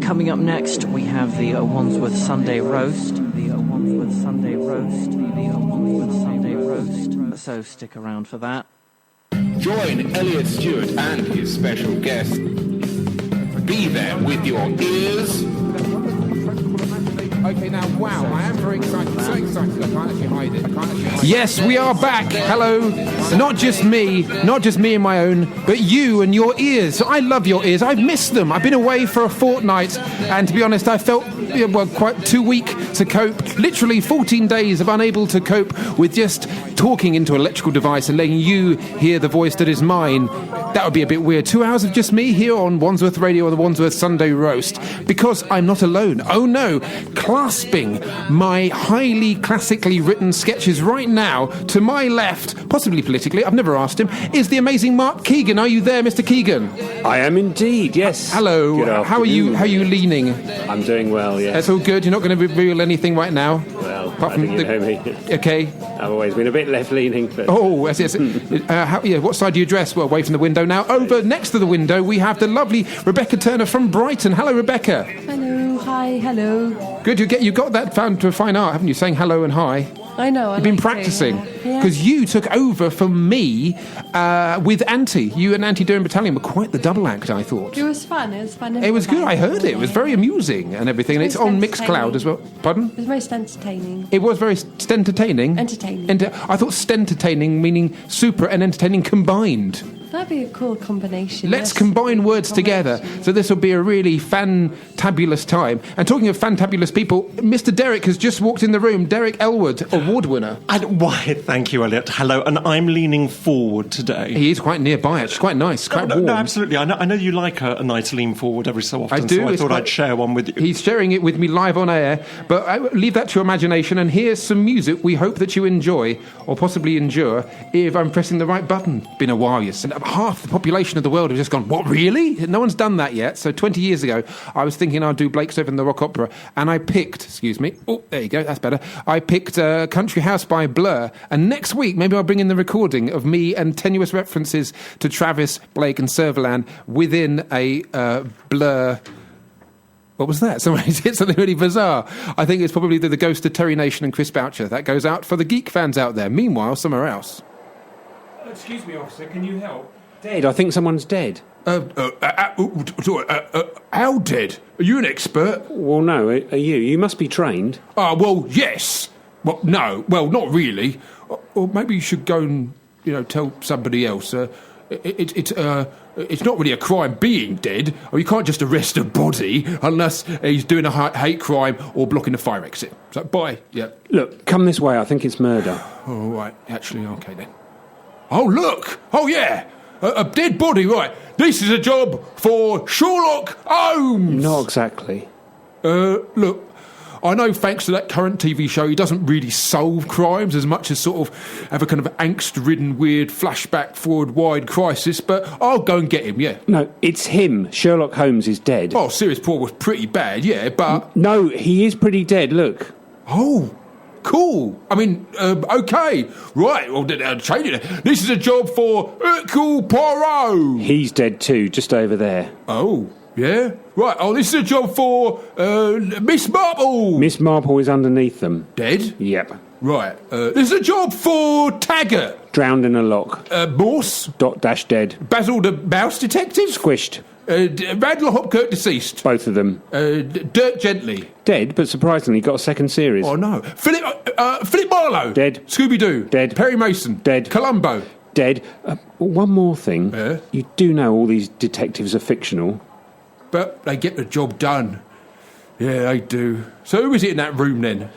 Coming up next, we have the Wandsworth Sunday Roast. So stick around for that. Join Elliot Stewart and his special guest. Be there with your ears. Okay, now, wow, I am very excited. So excited, I can't actually hide it. Yes, we are back. Hello. Not just me and my own, but you and your ears. I love your ears. I've missed them. I've been away for a fortnight, and to be honest, I felt quite too weak to cope. Literally 14 days of unable to cope with just talking into an electrical device and letting you hear the voice that is mine. That would be a bit weird. 2 hours of just me here on Wandsworth Radio or the Wandsworth Sunday Roast, because I'm not alone. Oh no, clasping my highly classically written sketches right now to my left, possibly politically, I've never asked him, is the amazing Mark Keegan. Are you there, Mr. Keegan? I am indeed, yes. Hello. Good afternoon. How are you leaning? I'm doing well, yes. That's all good. You're not going to reveal anything right now? Well, apart I from think you know me. Okay. I've always been a bit left-leaning. But... Oh, yes. What side do you dress? Well, away from the window now. Over next to the window, we have the lovely Rebekka Turner from Brighton. Hello, Rebekka. Hello, hi, hello. Good, you got that found to a fine art, haven't you? Saying hello and hi. I know. You've been practicing because you took over from me with Auntie. You and Auntie Durham Battalion were quite the double act, I thought. It was fun. It was good. I heard it. It was very amusing and everything. And it's on Mixcloud as well. Pardon? It was most entertaining. It was very stentertaining. Entertaining. I thought stentertaining meaning super and entertaining combined. That'd be a cool combination. Let's combine words together. So this will be a really fantabulous time. And talking of fantabulous people, Mr. Derek has just walked in the room. Derek Elwood, award winner. Why, thank you, Elliot. Hello, and I'm leaning forward today. He is quite nearby. It's quite nice, quite warm. No, absolutely. I know you like a nice lean forward every so often. I do. So I thought I'd share one with you. He's sharing it with me live on air, but I leave that to your imagination. And here's some music we hope that you enjoy, or possibly endure, if I'm pressing the right button. Been a while, yes. Half the population of the world have just gone, what, really? No one's done that yet. So 20 years ago, I was thinking I'd do Blake's Over in the Rock Opera, and I picked, oh, there you go, that's better. I picked Country House by Blur, and next week, maybe I'll bring in the recording of me and tenuous references to Travis, Blake and Servalan within a Blur... What was that? Somebody's hit something really bizarre. I think it's probably the Ghost of Terry Nation and Chris Boucher. That goes out for the geek fans out there. Meanwhile, somewhere else. Excuse me, officer, can you help? Dead. I think someone's dead. How dead? Are you an expert? Well, no. Are you? You must be trained. Well, yes. Well, no. Well, not really. Or maybe you should go and, tell somebody else. It's not really a crime being dead. Or you can't just arrest a body unless he's doing a hate crime or blocking a fire exit. So, bye. Yeah. Look, come this way. I think it's murder. Oh, right. Actually, okay then. Oh, look. Oh, yeah. A dead body, right. This is a job for Sherlock Holmes. Not exactly. Look, I know thanks to that current TV show, he doesn't really solve crimes as much as sort of have a kind of angst-ridden, weird flashback forward-wide crisis, but I'll go and get him, yeah. No, it's him. Sherlock Holmes is dead. Oh, Sirius Paul was pretty bad, yeah, but... No, he is pretty dead, look. Oh... Cool. I mean, okay. Right, well, change it. This is a job for Hercule Poirot. He's dead too, just over there. Oh, yeah? Right, this is a job for Miss Marple. Miss Marple is underneath them. Dead? Yep. Right, this is a job for Taggart. Drowned in a lock. Morse? Dead. Basil the Mouse Detective? Squished. Randall Hopkirk deceased. Both of them. Dirk Gently. Dead, but surprisingly got a second series. Oh, no. Philip Marlowe. Dead. Scooby-Doo. Dead. Perry Mason. Dead. Columbo. Dead. One more thing. Yeah? You do know all these detectives are fictional. But they get the job done. Yeah, they do. So who is it in that room, then?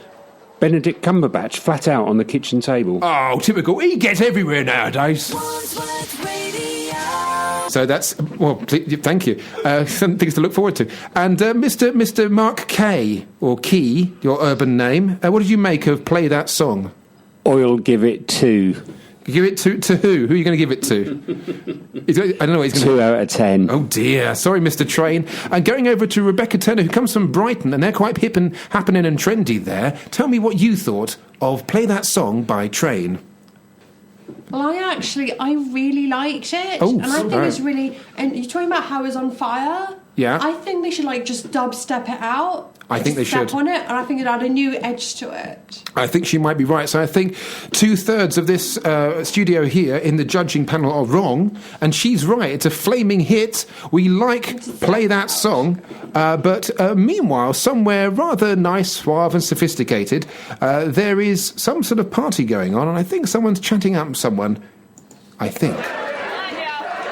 Benedict Cumberbatch, flat out on the kitchen table. Oh, typical. He gets everywhere nowadays. Wandsworth Radio. So that's, well, thank you. Some things to look forward to. And Mr. Mark Kay, or Key, your urban name, what did you make of Play That Song? I'll give it 2. Give it to who? Who are you going to give it to? I don't know what he's going to... 2 out of 10. Oh, dear. Sorry, Mr. Train. And going over to Rebekka Turner, who comes from Brighton, and they're quite hip and happening and trendy there. Tell me what you thought of Play That Song by Train. Well, I really liked it. Oh, and I think it's really... And you're talking about how it was on fire? Yeah? I think they should, just dubstep it out. I think they Step should. on it, and I think it'd add a new edge to it. I think she might be right. So I think 2/3 of this studio here in the judging panel are wrong, and she's right. It's a flaming hit. We play that song, but meanwhile, somewhere rather nice, suave and sophisticated, there is some sort of party going on, and I think someone's chatting up someone. I think.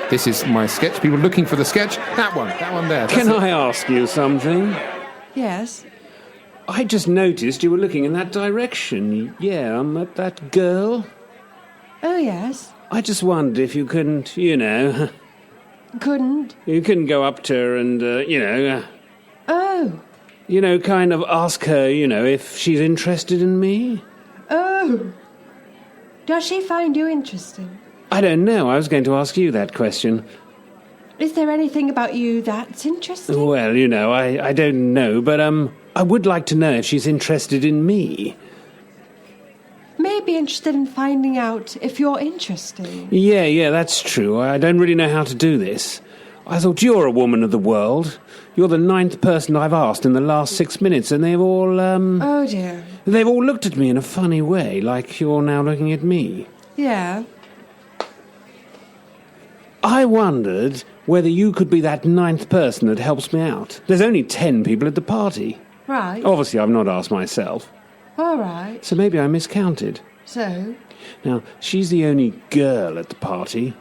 This is my sketch. People looking for the sketch. That one there. Can I ask you something? Yes. I just noticed you were looking in that direction. Yeah, I'm at that girl. Oh, yes. I just wondered if you couldn't, Couldn't. you couldn't go up to her and, Oh. kind of ask her, if she's interested in me. Oh. Does she find you interesting? I don't know. I was going to ask you that question. Is there anything about you that's interesting? Well, I don't know, but, I would like to know if she's interested in me. Maybe interested in finding out if you're interesting. Yeah, that's true. I don't really know how to do this. I thought you're a woman of the world. You're the 9th person I've asked in the last 6 minutes, and they've all, Oh, dear. They've all looked at me in a funny way, like you're now looking at me. Yeah. I wondered whether you could be that 9th person that helps me out. There's only 10 people at the party. Right. Obviously, I've not asked myself, All right. so maybe I miscounted. So Now, she's the only girl at the party.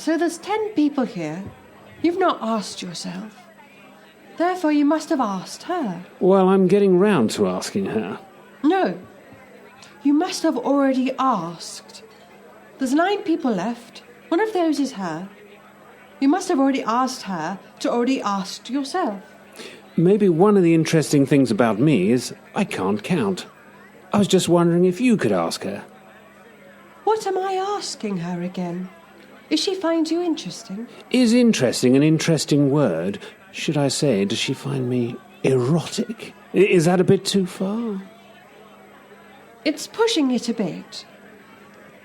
there's 10 people here. You've not asked yourself. Therefore, you must have asked her. Well, I'm getting round to asking her. No. You must have already asked. There's 9 people left. One of those is her. You must have already asked her to already ask yourself. Maybe one of the interesting things about me is I can't count. I was just wondering if you could ask her. What am I asking her again? Is she find you interesting? Is interesting an interesting word? Should I say, does she find me erotic? Is that a bit too far? It's pushing it a bit.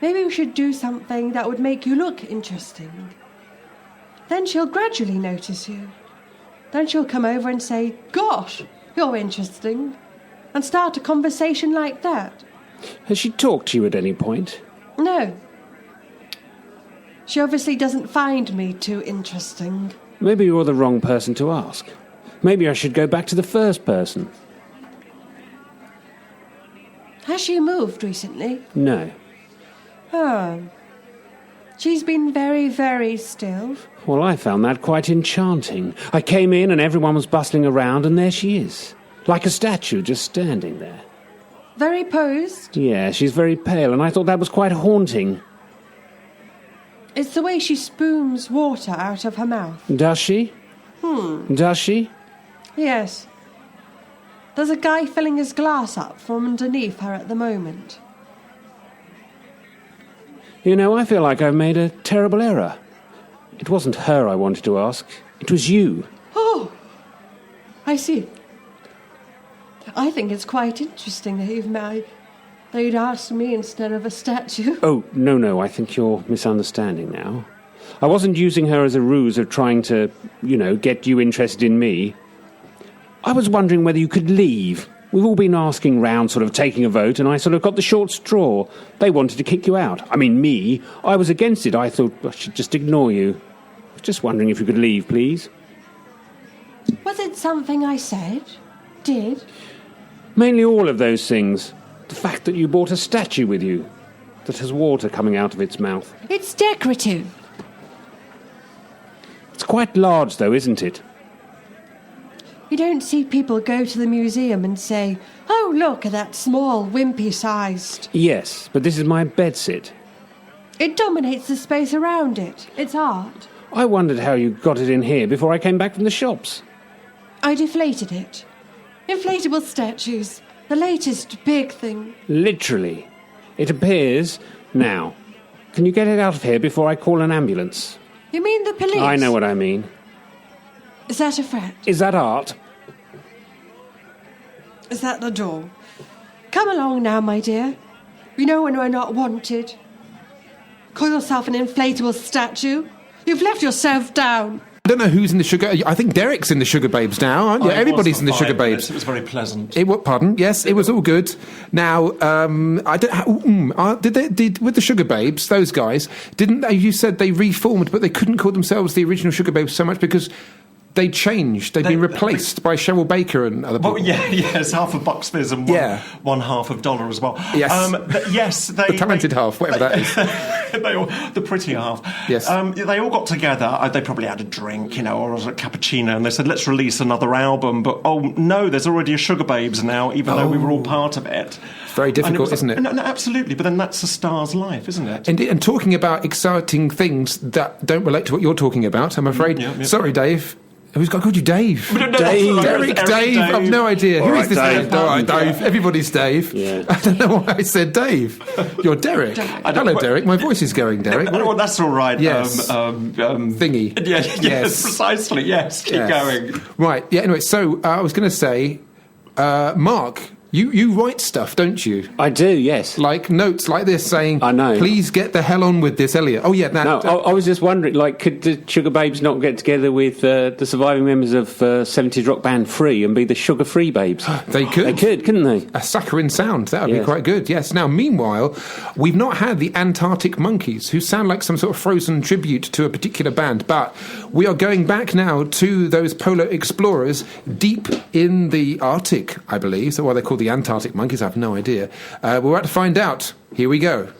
Maybe we should do something that would make you look interesting. Then she'll gradually notice you. Then she'll come over and say, "Gosh, you're interesting," and start a conversation like that. Has she talked to you at any point? No. She obviously doesn't find me too interesting. Maybe you're the wrong person to ask. Maybe I should go back to the first person. Has she moved recently? No. Oh. She's been very, very still. Well, I found that quite enchanting. I came in and everyone was bustling around, and there she is. Like a statue, just standing there. Very posed. Yeah, she's very pale, and I thought that was quite haunting. It's the way she spoons water out of her mouth. Does she? Does she? Yes. There's a guy filling his glass up from underneath her at the moment. I feel like I've made a terrible error. It wasn't her I wanted to ask. It was you. Oh, I see. I think it's quite interesting that you'd asked me instead of a statue. Oh, no, I think you're misunderstanding now. I wasn't using her as a ruse of trying to, get you interested in me. I was wondering whether you could leave. We've all been asking round, sort of taking a vote, and I sort of got the short straw. They wanted to kick you out. I mean, me. I was against it. I thought I should just ignore you. I was just wondering if you could leave, please. Was it something I said? Did? Mainly all of those things. The fact that you brought a statue with you that has water coming out of its mouth. It's decorative. It's quite large, though, isn't it? You don't see people go to the museum and say, "Oh, look at that small, wimpy-sized." Yes, but this is my bedsit. It dominates the space around it. It's art. I wondered how you got it in here before I came back from the shops. I deflated it. Inflatable statues. The latest big thing. Literally. It appears now. Can you get it out of here before I call an ambulance? You mean the police? I know what I mean. Is that a threat? Is that art? Is that the door? Come along now, my dear. You know when we're not wanted. Call yourself an inflatable statue? You've left yourself down. I don't know who's in the Sugar... I think Derek's in the Sugar Babes now, aren't you? Everybody's in the Sugar Babes. It was very pleasant. Pardon? Yes, it was all good. Now, I don't... Did with the Sugar Babes, those guys, didn't they... You said they reformed, but they couldn't call themselves the original Sugar Babes so much because... They changed. They've been replaced by Cheryl Baker and other people. Well, yes, half of Bucks Fizz and one half of Dollar as well. Yes. The talented half, whatever that is. The pretty half. Yes. They all got together. They probably had a drink, or a cappuccino, and they said, let's release another album. But, no, there's already a Sugar Babes now, even though we were all part of it. It's very difficult, isn't it? No, absolutely. But then that's a star's life, isn't it? And talking about exciting things that don't relate to what you're talking about, I'm afraid. Sorry, Dave. Who's called you Dave? Dave. Derek, Dave. I've no idea. Who is this Dave? All right, Dave. Everybody's Dave. Yeah. I don't know why I said Dave. You're Derek. Hello, Derek. My voice is going, Derek. Well, that's all right. Yes. Thingy. Yes, precisely. Yes, keep going. Right. Yeah. Anyway, so I was going to say, Mark. You write stuff, don't you? I do, yes. Like notes like this saying, I know. Please get the hell on with this, Elliot. Oh, yeah. I was just wondering, could the Sugar Babes not get together with the surviving members of 70s rock band Free and be the Sugar Free Babes? They could. They could, couldn't they? A saccharine sound. That would be quite good, yes. Now, meanwhile, we've not had the Antarctic Monkeys, who sound like some sort of frozen tribute to a particular band, but we are going back now to those polar explorers deep in the Arctic, I believe. So why they're called the Antarctic Monkeys, I have no idea. We're about to find out. Here we go.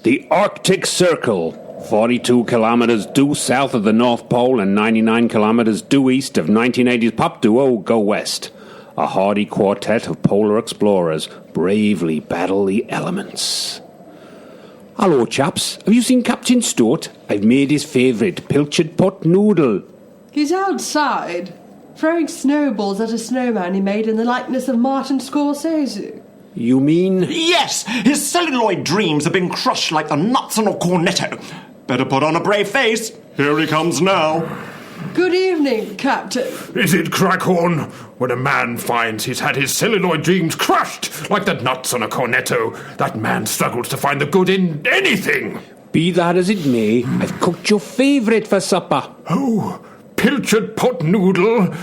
The Arctic Circle, 42 kilometres due south of the North Pole and 99 kilometres due east of 1980s pop duo Go West. A hardy quartet of polar explorers bravely battle the elements. Hello, chaps. Have you seen Captain Stewart? I've made his favourite, pilchard pot noodle. He's outside, throwing snowballs at a snowman he made in the likeness of Martin Scorsese. You mean? Yes! His celluloid dreams have been crushed like the nuts on a cornetto. Better put on a brave face. Here he comes now. Good evening, Captain. Is it Crackhorn? When a man finds he's had his celluloid dreams crushed like the nuts on a cornetto, that man struggles to find the good in anything. Be that as it may, I've cooked your favourite for supper. Oh, pilchard pot noodle.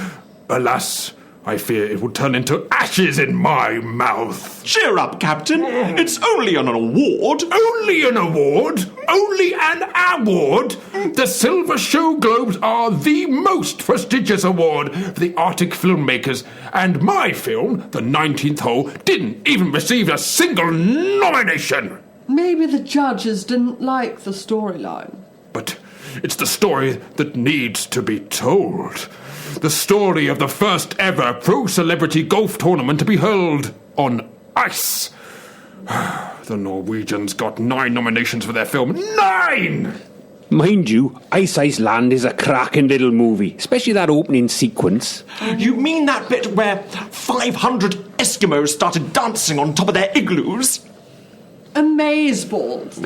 Alas, I fear it will turn into ashes in my mouth. Cheer up, Captain. It's only an award. Only an award? Only an award? The Silver Show Globes are the most prestigious award for the Arctic filmmakers, and my film, The 19th Hole, didn't even receive a single nomination. Maybe the judges didn't like the storyline. But it's the story that needs to be told. The story of the first ever pro-celebrity golf tournament to be held on ice. The Norwegians got 9 nominations for their film. 9! Mind you, Ice Land is a cracking little movie, especially that opening sequence. You mean that bit where 500 Eskimos started dancing on top of their igloos? Amazeballs.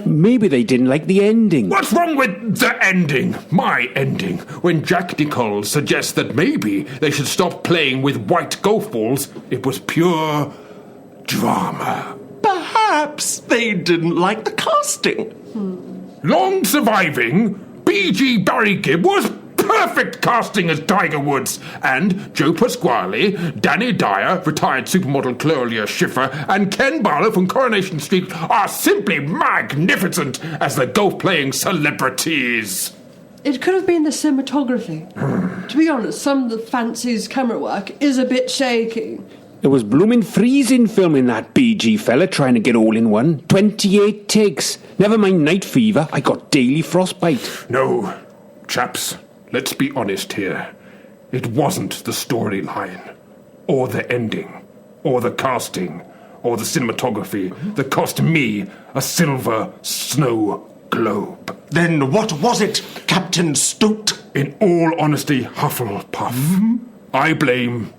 Maybe they didn't like the ending. What's wrong with the ending? My ending. When Jack Nicholls suggests that maybe they should stop playing with white golf balls, it was pure drama. Perhaps they didn't like the casting. Long surviving, B.G. Barry Gibb was perfect casting as Tiger Woods, and Joe Pasquale, Danny Dyer, retired supermodel Claudia Schiffer, and Ken Barlow from Coronation Street are simply magnificent as the golf-playing celebrities. It could have been the cinematography. To be honest, some of the fancy's camera work is a bit shaky. It was blooming freezing filming that BG fella trying to get all in one. 28 takes. Never mind night fever, I got daily frostbite. No, chaps, let's be honest here. It wasn't the storyline, or the ending, or the casting, or the cinematography that cost me a silver snow globe. Then what was it, Captain Stoot? In all honesty, Hufflepuff, I blame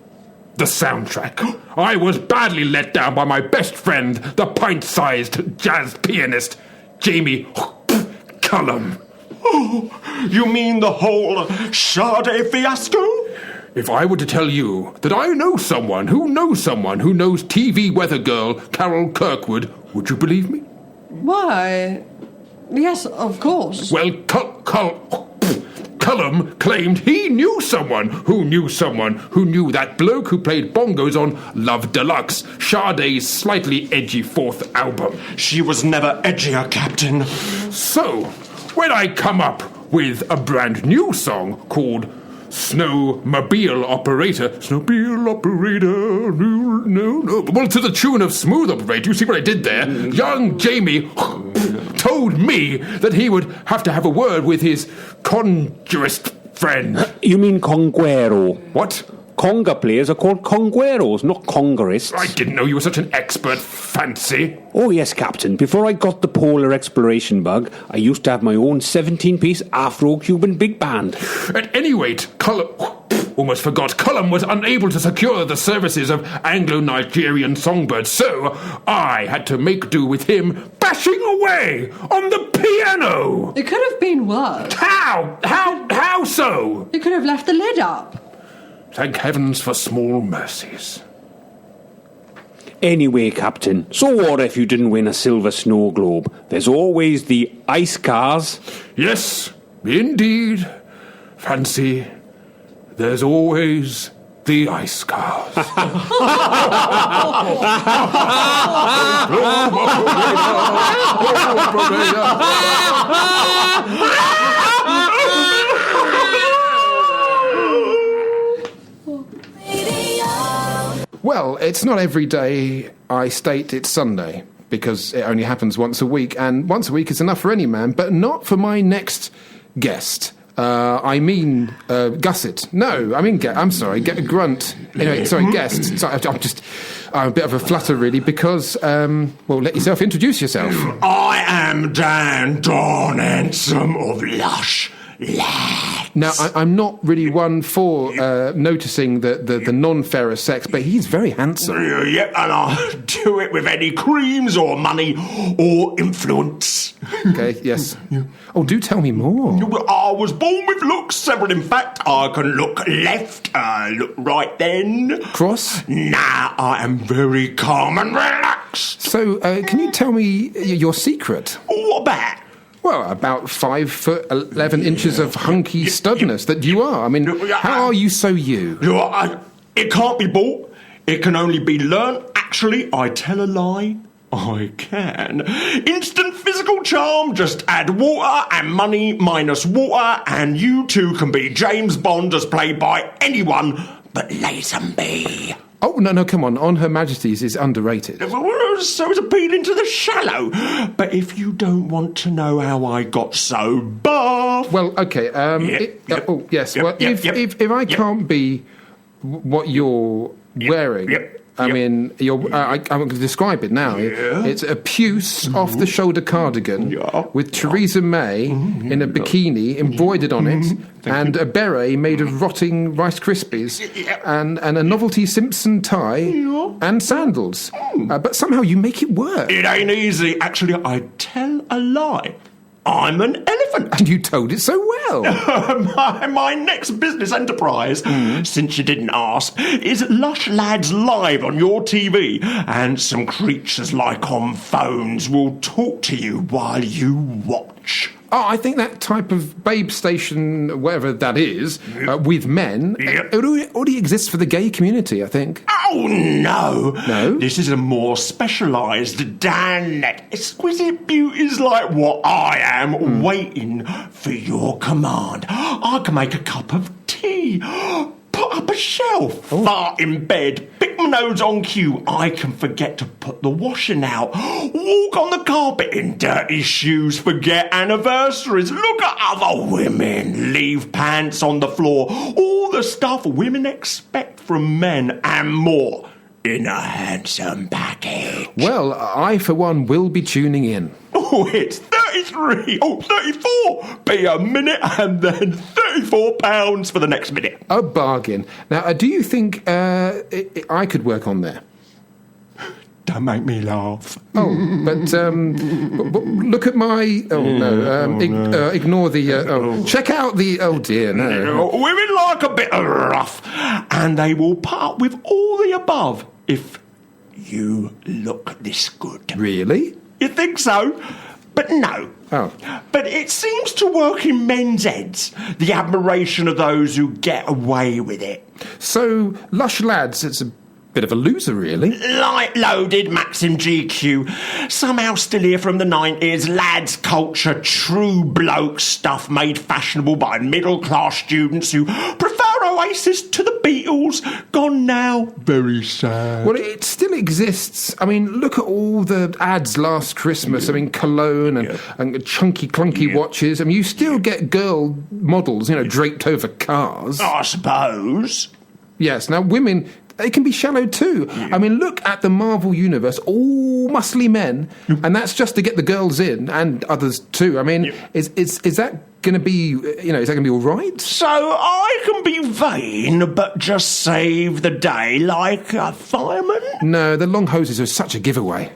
the soundtrack. I was badly let down by my best friend, the pint-sized jazz pianist, Jamie Cullum. Oh, you mean the whole Sade fiasco? If I were to tell you that I know someone who knows TV weather girl Carol Kirkwood, would you believe me? Why? Yes, of course. Well, Cullum claimed he knew someone who knew someone who knew that bloke who played bongos on Love Deluxe, Sade's slightly edgy fourth album. She was never edgier, Captain. So, when I come up with a brand new song called Snowmobile Operator, no. Well, to the tune of Smooth Operator, you see what I did there? Young Jamie told me that he would have to have a word with his conjurist friend. You mean conguero? What? Conga players are called congueros, not congerists. I didn't know you were such an expert, Fancy. Oh, yes, Captain. Before I got the polar exploration bug, I used to have my own 17-piece Afro-Cuban big band. At any rate, Cullum was unable to secure the services of Anglo-Nigerian songbirds, so I had to make do with him bashing away on the piano. It could have been worse. How so? You could have left the lid up. Thank heavens for small mercies. Anyway, Captain, so what if you didn't win a silver snow globe? There's always the ice cars. Yes, indeed. Fancy, there's always the ice cars. Well, it's not every day I state it's Sunday, because it only happens once a week, and once a week is enough for any man, but not for my next guest. Gusset. No, I'm sorry, get a grunt. Anyway, sorry, guest. Sorry, I'm a bit of a flutter, really, because, let yourself introduce yourself. I am Dan Don Handsome of Lush Lads. Now, I'm not really one for noticing the non-ferrous sex, but he's very handsome. Yep, and I'll do it with any creams or money or influence. Okay, yes. Oh, do tell me more. I was born with looks, several in fact. I can look left, look right then. Cross? Nah, I am very calm and relaxed. So, can you tell me your secret? What about? Well, about 5 foot 11 inches of hunky studness that you are. I mean, how are you so you? It can't be bought. It can only be learnt. Actually, I tell a lie. I can. Instant physical charm. Just add water and money minus water, and you too can be James Bond as played by anyone but Lazenby. Oh, no, come on. Her Majesty's is underrated. So it's appealing to the shallow. But if you don't want to know how I got so buff... Well, okay. If I can't be what you're wearing... I'm going to describe it now. Yeah. It's a puce off-the-shoulder cardigan with Theresa May in a bikini embroidered on it, and a beret made of rotting Rice Krispies, and a novelty Simpson tie, and sandals. But somehow you make it work. It ain't easy. Actually, I tell a lie. I'm an elephant. And you told it so well. My next business enterprise, since you didn't ask, is Lush Lads Live on your TV. And some creatures like on phones will talk to you while you watch. Oh, I think that type of babe station, whatever that is, with men, it already exists for the gay community, I think. Oh, no. No? This is a more specialised Dan exquisite beauties like what I am waiting for your command. I can make a cup of tea, put up a shelf, fart in bed, pick my nose on cue. I can forget to put the washing out, walk on the carpet in dirty shoes, forget anniversaries, look at other women, leave pants on the floor, all the stuff women expect from men and more in a handsome package. Well, I, for one, will be tuning in. Oh, it's 33, 34 be a minute, and then £34 for the next minute. A bargain. Now, do you think I could work on there? Don't make me laugh. Oh, but look at my... Oh, no. Ignore the... check out the... Oh, dear, no. Women like a bit of rough, and they will put up with all the above if you look this good. Really? You think so? But no, Oh. But it seems to work in men's heads, the admiration of those who get away with it. So, Lush Lads, it's a bit of a loser, really. Light-loaded Maxim GQ. Somehow still here from the 90s. Lads culture, true bloke stuff made fashionable by middle-class students who prefer Oasis to the Beatles. Gone now. Very sad. Well, it still exists. I mean, look at all the ads last Christmas. I mean, cologne and chunky, clunky watches. I mean, you still get girl models, draped over cars. I suppose. Yes, now women, they can be shallow too. I mean, look at the Marvel Universe, all muscly men, and that's just to get the girls in, and others too. I mean, is that going to be, is that going to be all right? So I can be vain, but just save the day like a fireman? No, the long hoses are such a giveaway.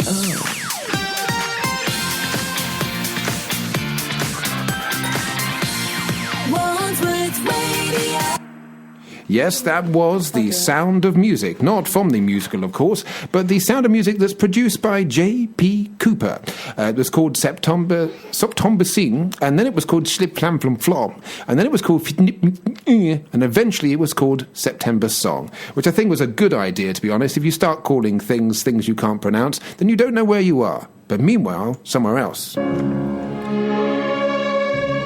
Wandsworth Radio. Yes, that was The Sound of Music. Not from the musical, of course, but The Sound of Music that's produced by J.P. Cooper. It was called September Sing, and then it was called Schlip Flam Flum Flom, and then it was called and eventually it was called September Song, which I think was a good idea, to be honest. If you start calling things you can't pronounce, then you don't know where you are. But meanwhile, somewhere else.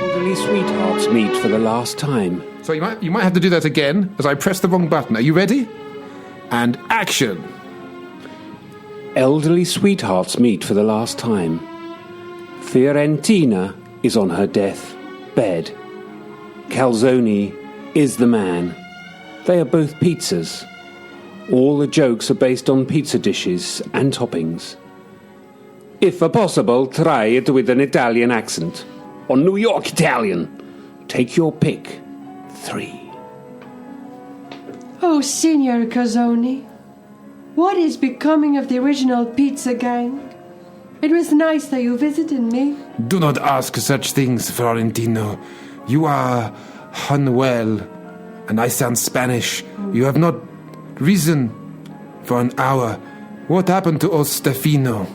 Elderly sweethearts meet for the last time. So you might have to do that again, as I press the wrong button. Are you ready? And action! Elderly sweethearts meet for the last time. Fiorentina is on her death bed. Calzone is the man. They are both pizzas. All the jokes are based on pizza dishes and toppings. If possible, try it with an Italian accent. Or New York Italian. Take your pick. 3. Oh, Signor Calzone, what is becoming of the original pizza gang? It was nice that you visited me. Do not ask such things, Florentino. You are unwell, and I sound Spanish. You have not risen for an hour. What happened to old Stefano?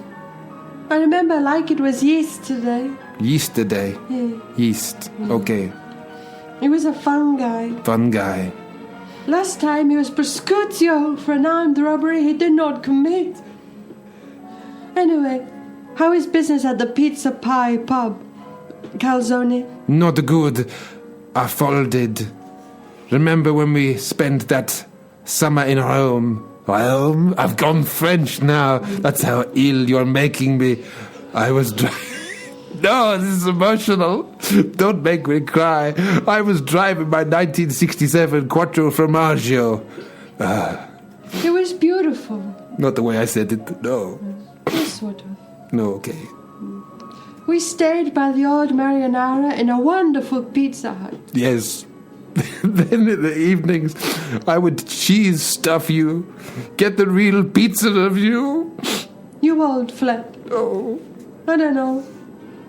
I remember like it was yesterday. Yesterday? Yeah. Yeast. Okay. He was a fun guy. Fun guy. Last time he was prosciutto for an armed robbery he did not commit. Anyway, how is business at the Pizza Pie pub, Calzone? Not good. I folded. Remember when we spent that summer in Rome? Well, I've gone French now. That's how ill you're making me. I was No, this is emotional. Don't make me cry. I was driving my 1967 Quattro Formaggio. It was beautiful. Not the way I said it, no. Sort of. No, okay. We stayed by the old Marinara in a wonderful Pizza Hut. Yes. Then in the evenings, I would cheese stuff you. Get the real pizza of you. You old flat. Oh. I don't know.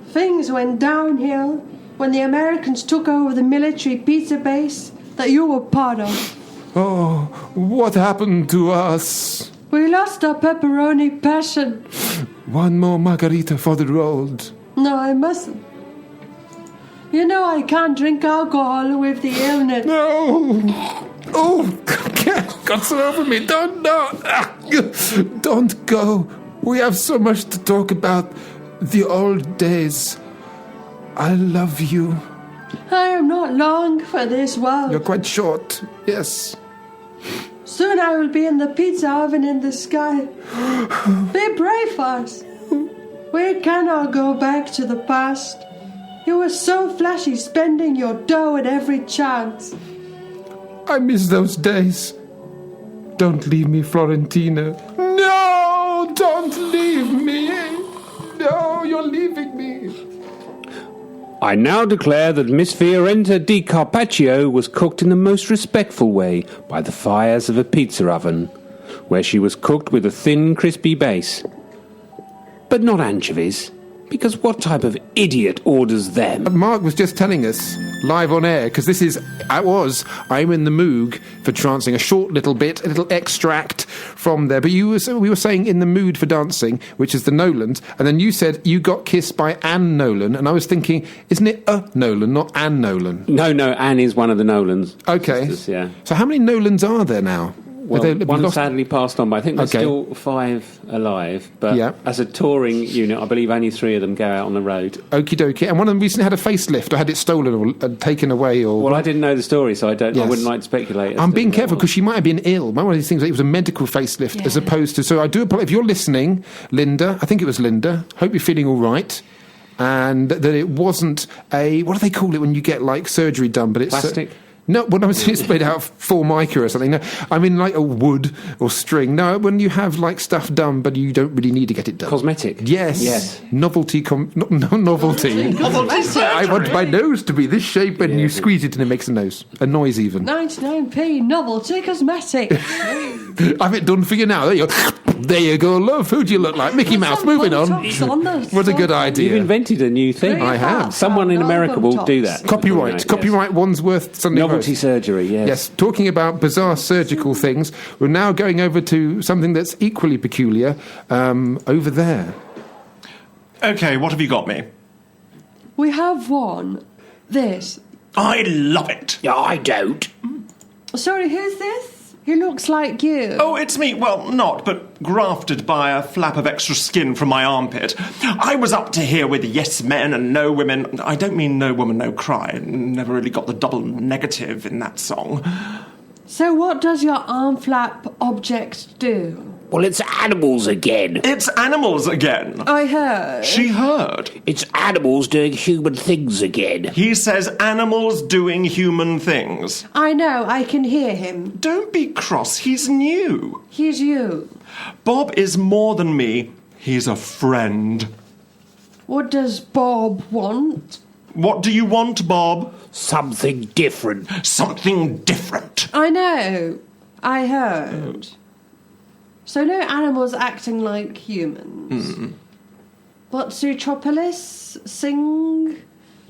Things went downhill when the Americans took over the military pizza base that you were part of. Oh, what happened to us? We lost our pepperoni passion. One more margarita for the road. No, I mustn't. You know I can't drink alcohol with the illness. No. Oh, got over me. Don't go. We have so much to talk about. The old days. I love you. I am not long for this world. You're quite short, yes. Soon I will be in the pizza oven in the sky. Be brave for us. We cannot go back to the past. You were so flashy, spending your dough at every chance. I miss those days. Don't leave me, Florentina. No, don't leave me. No, you're leaving me. I now declare that Miss Fiorenta di Carpaccio was cooked in the most respectful way by the fires of a pizza oven, where she was cooked with a thin, crispy base. But not anchovies. Because what type of idiot orders them? Mark was just telling us, live on air, because I'm in the Moog for trancing, a short little bit, a little extract from there. But we were saying in the mood for dancing, which is the Nolans, and then you said you got kissed by Anne Nolan, and I was thinking, isn't it a Nolan, not Anne Nolan? No, Anne is one of the Nolans. Okay. Sisters, yeah. So how many Nolans are there now? Well, one sadly passed on, but I think there's still 5 alive. But as a touring unit, I believe only 3 of them go out on the road. Okie dokie. And one of them recently had a facelift, or had it stolen or taken away. Or I didn't know the story, so I wouldn't like to speculate. I'm being careful because she might have been ill. One of these things, it was a medical facelift as opposed to. So I do apologize. If you're listening, Linda, I think it was Linda, hope you're feeling all right. And that it wasn't what do they call it when you get like surgery done? But it's plastic. No, when I was it's made out of formica or something. No, I mean like a wood or string. No, when you have like stuff done, but you don't really need to get it done. Cosmetic. Yes. Novelty. Novelty. I want my nose to be this shape, and you squeeze it and it makes a noise even. 99p novelty cosmetic. Have it done for you now. There you go, love. Who do you look like? Mickey Mouse. Moving on. What a good idea. You've invented a new thing. I have. Someone in America will do that. Copyright Wandsworth Sunday Novelty surgery, yes. Yes, talking about bizarre surgical things, we're now going over to something that's equally peculiar over there. OK, what have you got me? We have one. This. I love it. Yeah, I don't. Sorry, who's this? He looks like you. Oh, it's me. Well, not, but grafted by a flap of extra skin from my armpit. I was up to here with yes men and no women. I don't mean no woman, no cry. Never really got the double negative in that song. So what does your arm flap object do? Well, it's animals again. It's animals again. I heard. She heard. It's animals doing human things again. He says animals doing human things. I know, I can hear him. Don't be cross, he's new. He's you. Bob is more than me. He's a friend. What does Bob want? What do you want, Bob? Something different. Something different. I know. I heard. So no animals acting like humans. But Zootropolis, Sing,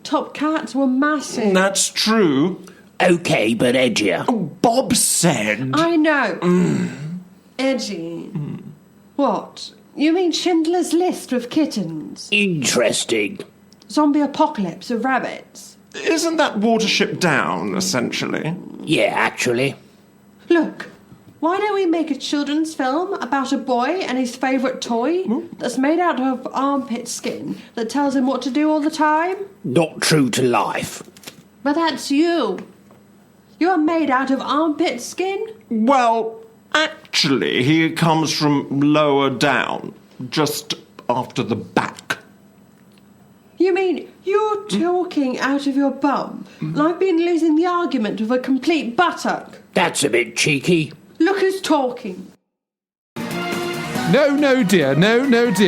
Top Cat were massive. That's true. OK, but edgier. Oh, Bob said... I know. Edgy. What? You mean Schindler's List with kittens? Interesting. Zombie apocalypse of rabbits? Isn't that Watership Down, essentially? Yeah, actually. Look, why don't we make a children's film about a boy and his favourite toy that's made out of armpit skin that tells him what to do all the time? Not true to life. But that's you. You're made out of armpit skin? Well, actually, he comes from lower down, just after the back. You mean you're talking out of your bum? And I've been losing the argument with a complete buttock. That's a bit cheeky. Look who's talking. No, dear. No, listen.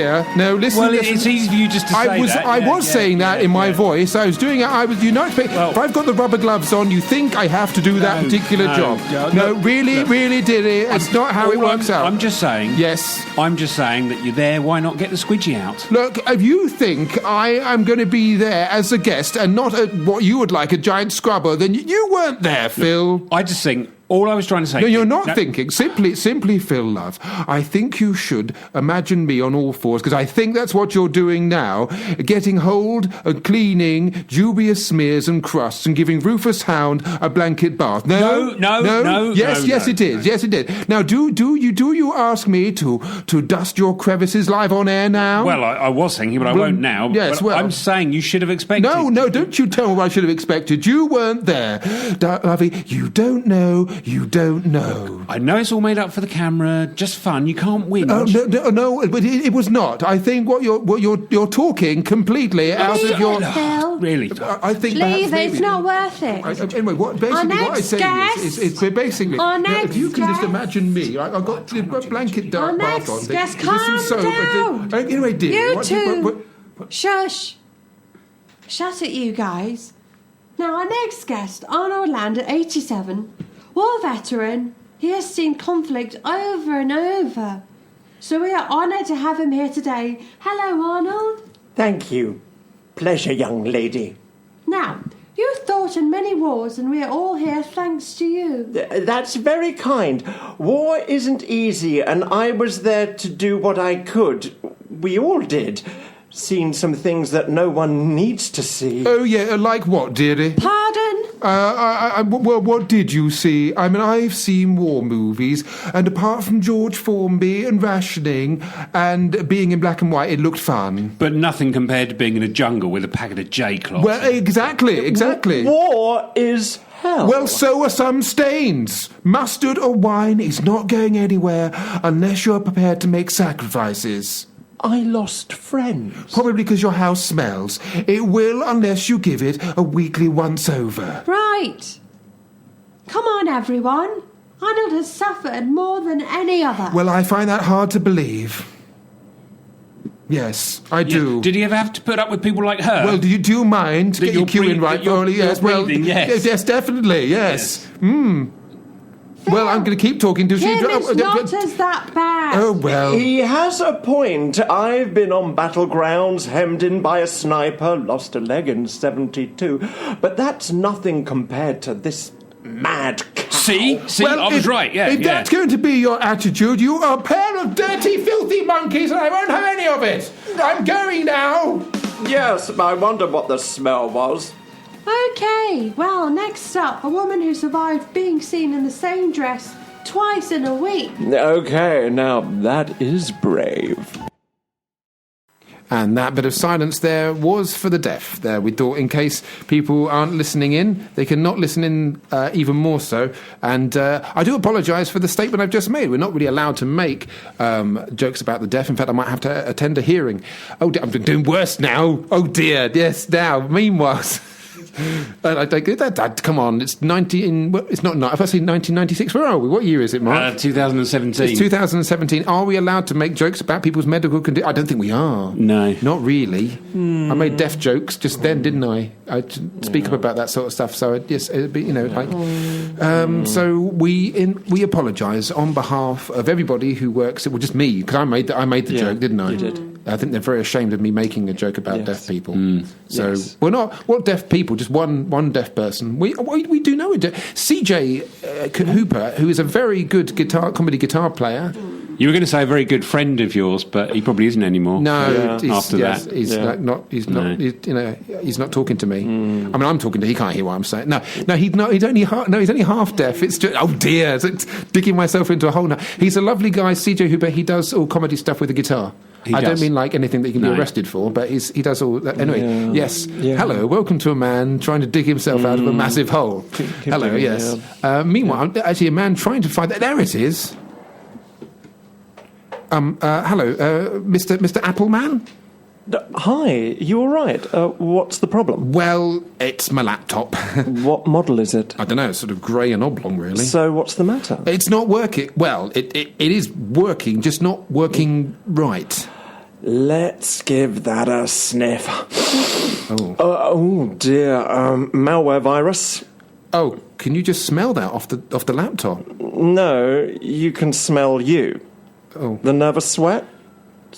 Well, listen. it's easy for you just to say that. I was saying that in my voice. I was doing it. You're not expecting. If I've got the rubber gloves on, you think I have to do that particular job. No, really, dearie. It's not how it works out. I'm just saying. Yes. I'm just saying that you're there. Why not get the squidgy out? Look, if you think I am going to be there as a guest and not what you would like, a giant scrubber, then you weren't there, Phil. I just think... All I was trying to say... No, you're not thinking. Simply, Phil, love. I think you should imagine me on all fours, because I think that's what you're doing now. Getting hold of cleaning dubious smears and crusts and giving Rufus Hound a blanket bath. No. Yes, it is. Yes, it is. Now, do you ask me to dust your crevices live on air now? Well, I was thinking, but I won't now. Yes, but I'm saying you should have expected... No, don't you tell me what I should have expected. You weren't there. Lovey, you don't know... You don't know. I know it's all made up for the camera, just fun. You can't win. No, but it was not. I think what you're talking completely out of your. Phil. Really? I think leave it. It's not worth it. Anyway, what I say is basically. If you can just imagine me, I've got blanket dark bath on. Just calm down. Anyway, dear. You two. Shush. Shut it, you guys. Now, our next guest, Arnold Land at 87. War veteran, he has seen conflict over and over. So we are honoured to have him here today. Hello, Arnold. Thank you. Pleasure, young lady. Now, you fought in many wars, and we are all here thanks to you. That's very kind. War isn't easy, and I was there to do what I could. We all did. Seen some things that no one needs to see. Oh, yeah, like what, dearie? Pardon? Well, what did you see? I mean, I've seen war movies, and apart from George Formby and rationing and being in black and white, it looked fun. But nothing compared to being in a jungle with a packet of J-cloths. Well, exactly. War is hell. Well, so are some stains. Mustard or wine is not going anywhere unless you're prepared to make sacrifices. I lost friends. Probably because your house smells. It will unless you give it a weekly once-over. Right. Come on, everyone. Arnold has suffered more than any other. Well, I find that hard to believe. Yes, I do. Did he ever have to put up with people like her? Well, do you mind to get your cue in right early? Yes, breathing, yes, definitely, yes. Well, I'm going to keep talking to Tim, it's not as that bad. Oh, well. He has a point. I've been on battlegrounds, hemmed in by a sniper, lost a leg in 72. But that's nothing compared to this mad cow. See, well, I was right, If that's going to be your attitude, you are a pair of dirty, filthy monkeys, and I won't have any of it. I'm going now. Yes, I wonder what the smell was. Okay, well, next up, a woman who survived being seen in the same dress twice in a week. Okay, now that is brave. And that bit of silence there was for the deaf. There, we thought, in case people aren't listening in, they can not listen in even more so. And I do apologise for the statement I've just made. We're not really allowed to make jokes about the deaf. In fact, I might have to attend a hearing. Oh, I'm doing worse now. Oh, dear. Yes, now. Meanwhile... I don't get that. Come on, it's 19. It's not. If I say 1996, where are we? What year is it, Mark? 2017. It's 2017. Are we allowed to make jokes about people's medical condition? I don't think we are. No, not really. I made deaf jokes just then, didn't I? I speak up about that sort of stuff. So yes, it'd be, like. So we apologise on behalf of everybody who works. Well, just me, because I made the joke, didn't I? You did. I think they're very ashamed of me making a joke about deaf people. So we're not. What deaf people? Just one deaf person. We do know it. CJ Hooper, who is a very good comedy guitar player. You were going to say a very good friend of yours, but he probably isn't anymore. No, after that, he's not talking to me. I mean, I'm talking to. He can't hear what I'm saying. No, he's not. He's only half deaf. It's just, oh dear, it's digging myself into a hole now. He's a lovely guy, CJ Hooper. He does all comedy stuff with the guitar. I don't mean like anything that he can be arrested for, but he does all that. Anyway, yes. Yeah. Hello, welcome to a man trying to dig himself out of a massive hole. Hello, yes. Meanwhile, actually, a man trying to find... There it is. Hello, Mr. Appleman? Hi, you all right? What's the problem? Well, it's my laptop. What model is it? I don't know, it's sort of grey and oblong, really. So what's the matter? It's not working. Well, it is working, just not working right. Let's give that a sniff. Oh dear, malware virus. Oh, can you just smell that off the laptop? No, you can smell you. Oh. The nervous sweat?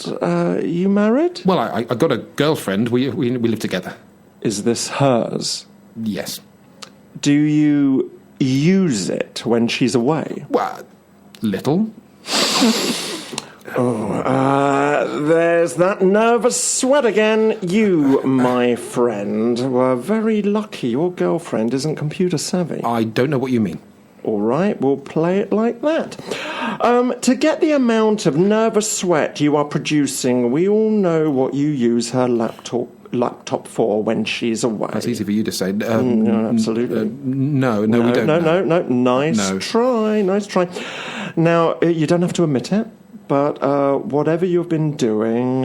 You married? Well, I got a girlfriend. We live together. Is this hers? Yes. Do you use it when she's away? Well, little. There's that nervous sweat again. You, my friend, were very lucky your girlfriend isn't computer savvy. I don't know what you mean. All right, we'll play it like that. To get the amount of nervous sweat you are producing, we all know what you use her laptop for when she's away. That's easy for you to say. No, absolutely. No, we don't. No. Nice try. Now, you don't have to admit it, but whatever you've been doing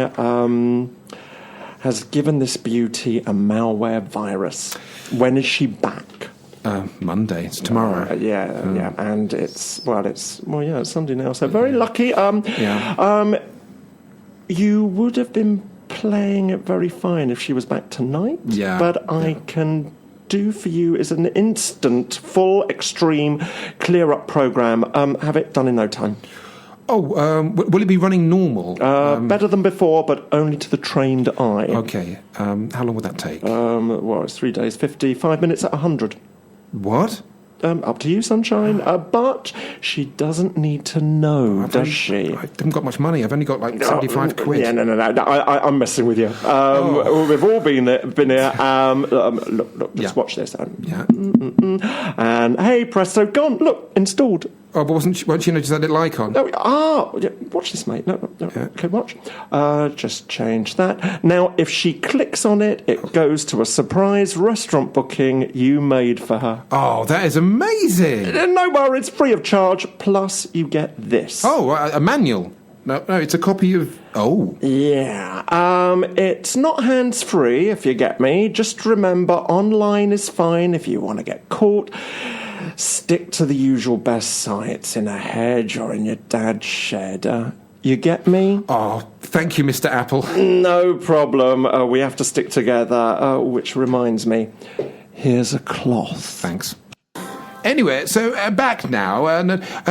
has given this beauty a malware virus. When is she back? Monday. It's tomorrow. And it's Sunday now. So very lucky. You would have been playing it very fine if she was back tonight. Yeah. But I can do for you is an instant, full, extreme, clear-up program. Have it done in no time. Will it be running normal? Better than before, but only to the trained eye. Okay. How long would that take? It's 3 days, 55 minutes at 100. What? Up to you, sunshine. But she doesn't need to know, does she? I haven't got much money. I've only got like 75 quid. Yeah, no. I'm messing with you. We've all been here. Look, just watch this. And hey, presto, gone. Look, installed. Oh, but weren't she just had it like on? Watch this, mate. No. Okay, watch. Just change that. Now, if she clicks on it, it goes to a surprise restaurant booking you made for her. Oh, that is amazing. No worries, free of charge, plus you get this. Oh, a manual. No, it's a copy of... Oh. Yeah, it's not hands-free, if you get me. Just remember, online is fine if you want to get caught. Stick to the usual best sites in a hedge or in your dad's shed. You get me? Oh, thank you, Mr. Apple. No problem. We have to stick together, which reminds me, here's a cloth. Thanks. Anyway, so back now.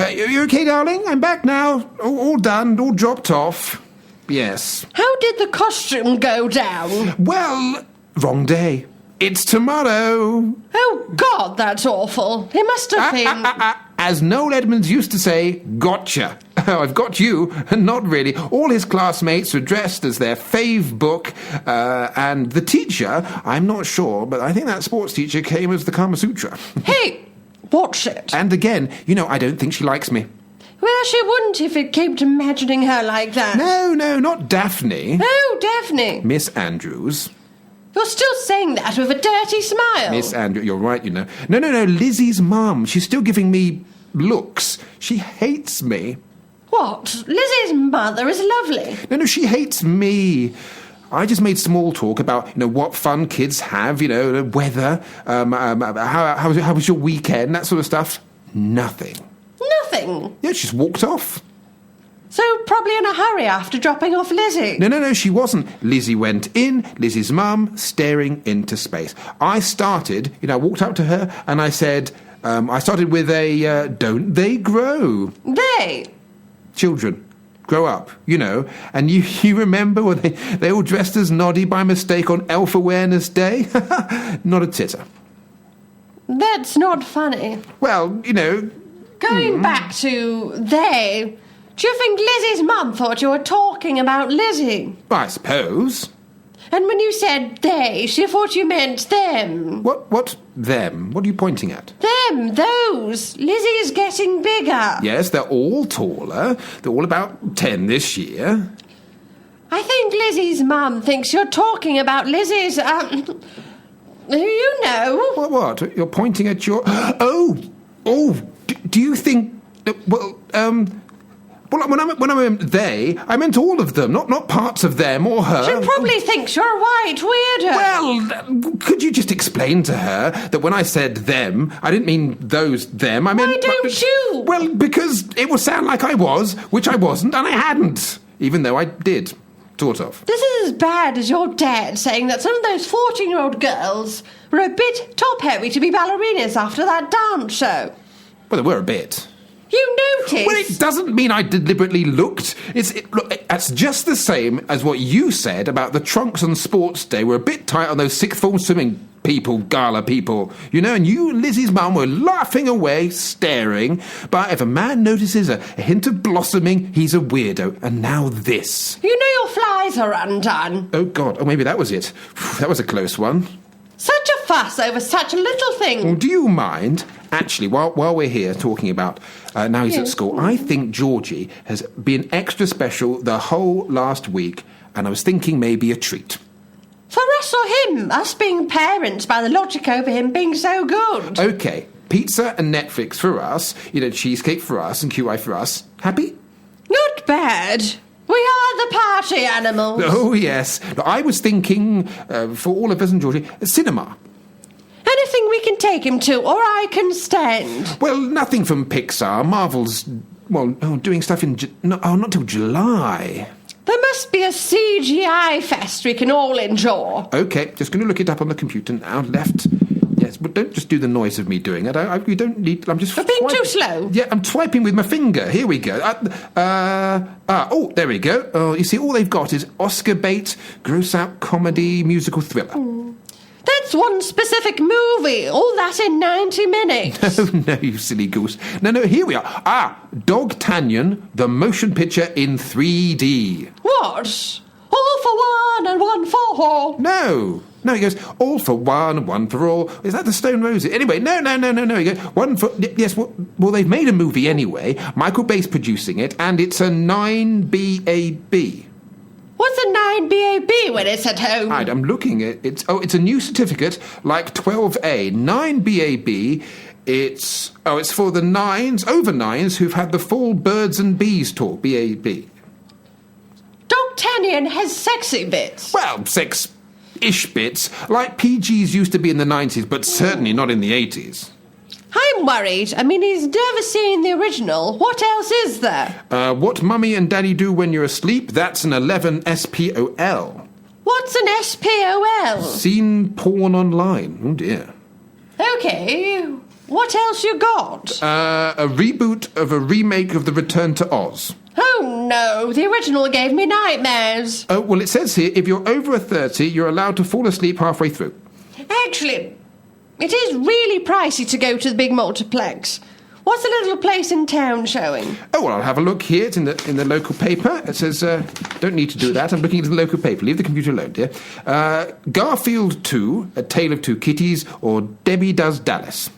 You okay, darling? I'm back now. All done, all dropped off. Yes. How did the costume go down? Well, wrong day. It's tomorrow. Oh, God, that's awful. He must have been... As Noel Edmonds used to say, gotcha. I've got you. Not really. All his classmates were dressed as their fave book, and the teacher, I'm not sure, but I think that sports teacher came as the Kama Sutra. Hey, watch it. And again, I don't think she likes me. Well, she wouldn't if it came to imagining her like that. No, not Daphne. Oh, Daphne. Miss Andrews. You're still saying that with a dirty smile. Miss Andrews, you're right, No, Lizzie's mum. She's still giving me looks. She hates me. What? Lizzie's mother is lovely. No, she hates me. I just made small talk about, what fun kids have, the weather, how was your weekend, that sort of stuff. Nothing. Nothing? Yeah, she just walked off. So probably in a hurry after dropping off Lizzie. No, she wasn't. Lizzie went in, Lizzie's mum, staring into space. I started, I walked up to her and I said, I started with a, don't they grow? They? Children. Grow up, And you remember when they all dressed as Noddy by mistake on Elf Awareness Day? Not a titter. That's not funny. Well, Going back to they... Do you think Lizzie's mum thought you were talking about Lizzie? I suppose. And when you said they, she thought you meant them. What them? What are you pointing at? Them, those. Lizzie's getting bigger. Yes, they're all taller. They're all about 10 this year. I think Lizzie's mum thinks you're talking about Lizzie's, What? You're pointing at your... Oh, do you think... Well, when I meant they, I meant all of them, not parts of them or her. She probably thinks you're a white weirdo. Well, could you just explain to her that when I said them, I didn't mean those them, I meant... Why don't you? Well, because it would sound like I was, which I wasn't, and I hadn't, even though I did, sort of. This is as bad as your dad saying that some of those 14-year-old girls were a bit top-heavy to be ballerinas after that dance show. Well, they were a bit. You noticed? Well, it doesn't mean I deliberately looked. It's just the same as what you said about the trunks on sports day were a bit tight on those sixth form swimming people, gala people. And you and Lizzie's mum were laughing away, staring. But if a man notices a hint of blossoming, he's a weirdo. And now this. Your flies are undone. Oh, God. Oh, maybe that was it. That was a close one. Such a fuss over such a little thing. Well, do you mind... Actually, while we're here talking about now he's at school, I think Georgie has been extra special the whole last week, and I was thinking maybe a treat. For us or him? Us being parents, by the logic over him being so good. Okay, pizza and Netflix for us, cheesecake for us and QI for us. Happy? Not bad. We are the party animals. Oh, yes. I was thinking, for all of us and Georgie, cinema. Anything we can take him to, or I can stand. Well, nothing from Pixar. Marvel's, doing stuff in... not till July. There must be a CGI fest we can all enjoy. OK, just going to look it up on the computer now. Left. Yes, don't just do the noise of me doing it. You don't need. I'm just. For being too slow. Yeah, I'm swiping with my finger. Here we go. Oh, there we go. Oh, you see, all they've got is Oscar bait, gross out comedy, musical thriller. That's one specific movie. All that in 90 minutes. No, you silly goose. No, here we are. Dog Tanyan, the motion picture in 3D. What? All for one and one for all. No, he goes, all for one and one for all. Is that the Stone Roses? Anyway, no. He goes, one for... Yes, well, they've made a movie anyway. Michael Bay's producing it, and it's a 9BAB. What's a 9BAB when it's at home? Right, I'm looking at it. It's a new certificate, like 12A. 9BAB, it's for the over nines who've had the full birds and bees talk, BAB. D'Artagnan has sexy bits. Well, sex-ish bits, like PGs used to be in the 90s, but certainly not in the 80s. I'm worried. I mean, he's never seen the original. What else is there? What Mummy and Daddy Do When You're Asleep, that's an 11 SPOL. What's an SPOL? Seen porn online. Oh, dear. Okay. What else you got? A reboot of a remake of The Return to Oz. Oh, no. The original gave me nightmares. Oh, well, it says here, if you're over 30, you're allowed to fall asleep halfway through. Actually, it is really pricey to go to the big multiplex. What's the little place in town showing? Oh, well, I'll have a look here. It's in the local paper. It says, don't need to do that. I'm looking at the local paper. Leave the computer alone, dear. Garfield 2, A Tale of Two Kitties, or Debbie Does Dallas.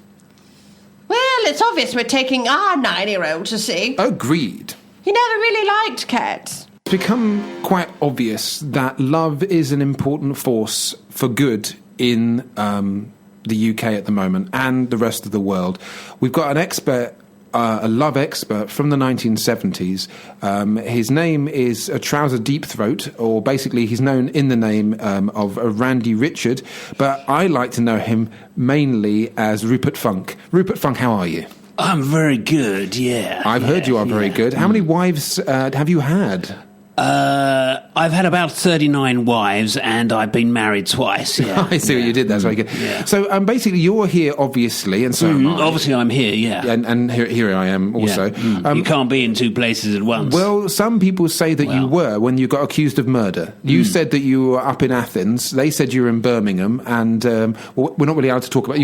Well, it's obvious we're taking our 9-year-old to see. Agreed. He never really liked cats. It's become quite obvious that love is an important force for good in the UK at the moment and the rest of the world. We've got an expert, a love expert from the 1970s. His name is a Trouser Deep Throat, or basically he's known in the name of Randy Richard, but I like to know him mainly as Rupert Funk. Rupert Funk, how are you? I'm very good, yeah. I've heard you are very good. How many wives have you had? I've had about 39 wives, and I've been married twice. Yeah. I see what you did. That's very good. Yeah. So, basically, you're here, obviously, and so am I. Obviously, I'm here. Yeah, and here I am also. Yeah. You can't be in two places at once. Well, some people say that you were when you got accused of murder. You said that you were up in Athens. They said you were in Birmingham, and we're not really allowed to talk about.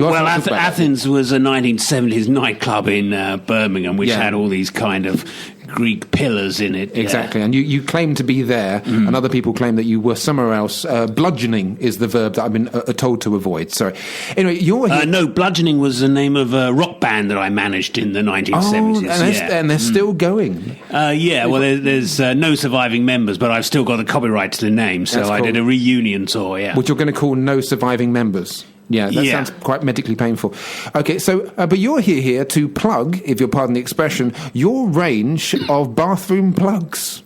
Athens was a 1970s nightclub in Birmingham, which had all these kind of Greek pillars in it. Exactly, and you claim to be there, and other people claim that you were somewhere else. Bludgeoning is the verb that I've been told to avoid. Sorry. Anyway, you're here. No, bludgeoning was the name of a rock band that I managed in the 1970s. And they're still going. Well, there's no surviving members, but I've still got the copyright to the name, so I did a reunion tour, which you're going to call No Surviving Members. Yeah, that sounds quite medically painful. Okay, so, but you're here to plug, if you'll pardon the expression, your range of bathroom plugs.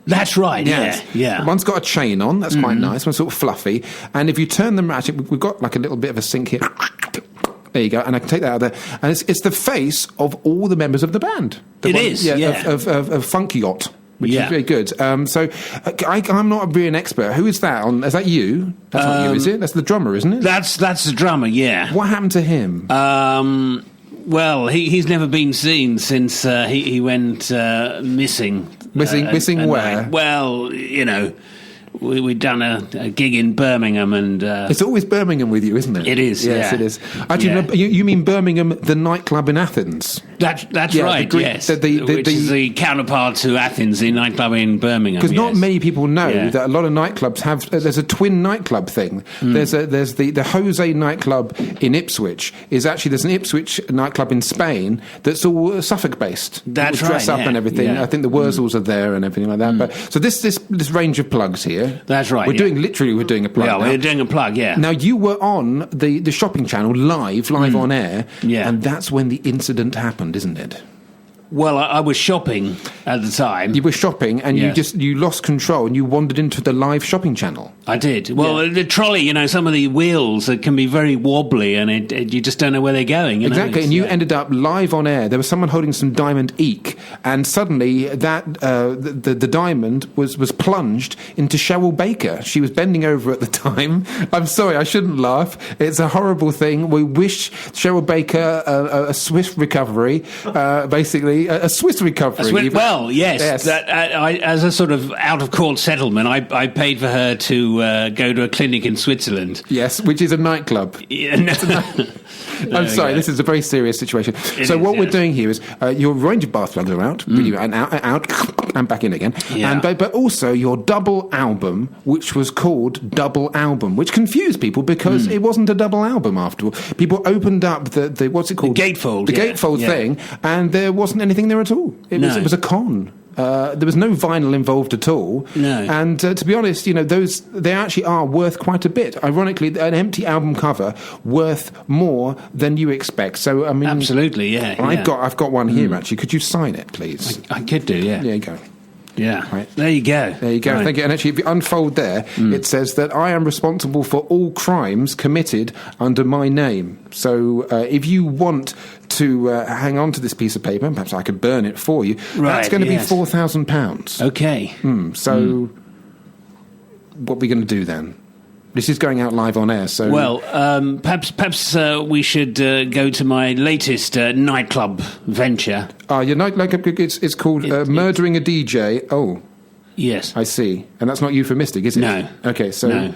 That's right, yeah. One's got a chain on, that's quite nice, one's sort of fluffy, and if you turn them around, we've got like a little bit of a sink here. There you go, and I can take that out of there. And it's the face of all the members of the band. Of Funk Yacht. Which is very good. So I'm not really an expert. Who is that? Is that you? That's not you, is it? That's the drummer, isn't it? That's the drummer, yeah. What happened to him? Well, he's never been seen since he went missing. Missing where? We'd done a gig in Birmingham, and it's always Birmingham with you, isn't it? It is. Yes, it is. Actually, you mean Birmingham, the nightclub in Athens? That's right. Which is the counterpart to Athens, the nightclub in Birmingham. Because not many people know that a lot of nightclubs have. There's a twin nightclub thing. There's the Jose nightclub in Ipswich. There's an Ipswich nightclub in Spain that's all Suffolk based. That's right. Dress up and everything. I think the Wurzels are there and everything like that. But so this range of plugs here. That's right. We're doing a plug. Yeah, we're doing a plug. Yeah. Now you were on the shopping channel live on air. Yeah. And that's when the incident happened, isn't it? Well, I was shopping at the time. You were shopping, and Yes. you lost control, and you wandered into the live shopping channel. I did. Well, the trolley, some of the wheels can be very wobbly, and you just don't know where they're going. Exactly, and you ended up live on air. There was someone holding some diamond eke, and suddenly that the diamond was plunged into Cheryl Baker. She was bending over at the time. I'm sorry, I shouldn't laugh. It's a horrible thing. We wish Cheryl Baker a swift recovery, basically. A Swiss recovery. Well, yes. That, as a sort of out-of-court settlement, I paid for her to go to a clinic in Switzerland. Yes, which is a nightclub. Yeah, no. I'm sorry, this is a very serious situation. What we're doing here is your range of bath plugs are out, really, and out, and back in again. Yeah. But also your double album, which was called Double Album, which confused people because it wasn't a double album after all. People opened up the what's it called? The gatefold. The gatefold thing, and there wasn't anything there at all. It was a con. There was no vinyl involved at all. No. And to be honest, they actually are worth quite a bit. Ironically, an empty album cover worth more than you expect. So I mean, absolutely, yeah. I've got one here actually. Could you sign it, please? I could do, yeah. There you go. Yeah. Right. There you go. There you go. Right. Thank you. And actually, if you unfold there, it says that I am responsible for all crimes committed under my name. So if you want to hang on to this piece of paper, and perhaps I could burn it for you, that's going to be £4,000. Okay. So what are we going to do then? This is going out live on air, so... Well, perhaps we should go to my latest nightclub venture. Your nightclub, it's called Murdering a DJ. Oh. Yes. I see. And that's not euphemistic, is it? No. Okay, so... No.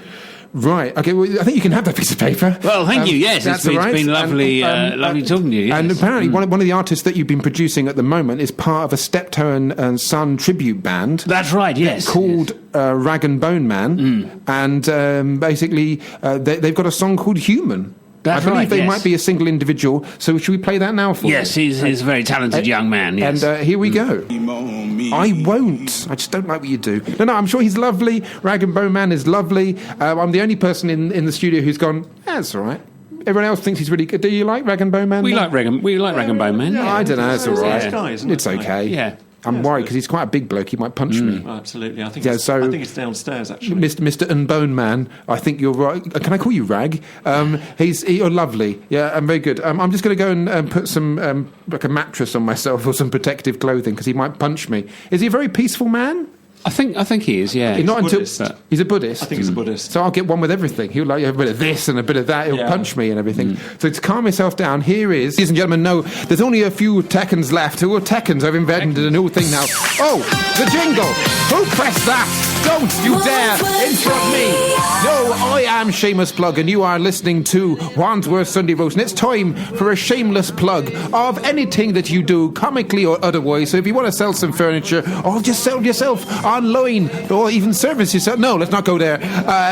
Right. Okay. Well, I think you can have that piece of paper. Well, thank you. Yes, it's been lovely, lovely talking to you. Yes. And apparently, one of the artists that you've been producing at the moment is part of a Steptoe and Son tribute band. That's right. Yes, called Rag and Bone Man, and basically they've got a song called Human. That's I believe right, they might be a single individual. So should we play that now for you? Yes, he's a very talented young man. Yes. And here we go. I won't. I just don't like what you do. No, I'm sure he's lovely. Rag and Bone Man is lovely. I'm the only person in the studio who's gone, that's all right. Everyone else thinks he's really good. Do you like Rag and Bone Man? We like Rag and Bone Man. I don't know. It's all right. Nice guy, isn't it? It's okay. Yeah. I'm worried because he's quite a big bloke. He might punch me. Oh, absolutely. I think it's downstairs, actually. Mr. Unbone Man, I think you're right. Can I call you Rag? You're lovely. Yeah, I'm very good. I'm just going to go and put some like a mattress on myself or some protective clothing because he might punch me. Is he a very peaceful man? I think he is. Yeah, He's a Buddhist. I think he's a Buddhist. So I'll get one with everything. He'll like a bit of this and a bit of that. He'll punch me and everything. So to calm myself down, here is, ladies and gentlemen, no, there's only a few Tekkens left. Who are Tekkens? I've invented a new thing now. Oh, the jingle. Who pressed that? Don't you dare interrupt me. No, I am Seamus Plug, and you are listening to Wandsworth Sunday Roast. And it's time for a shameless plug of anything that you do, comically or otherwise. So if you want to sell some furniture, or just sell yourself online, or even service yourself. No, let's not go there.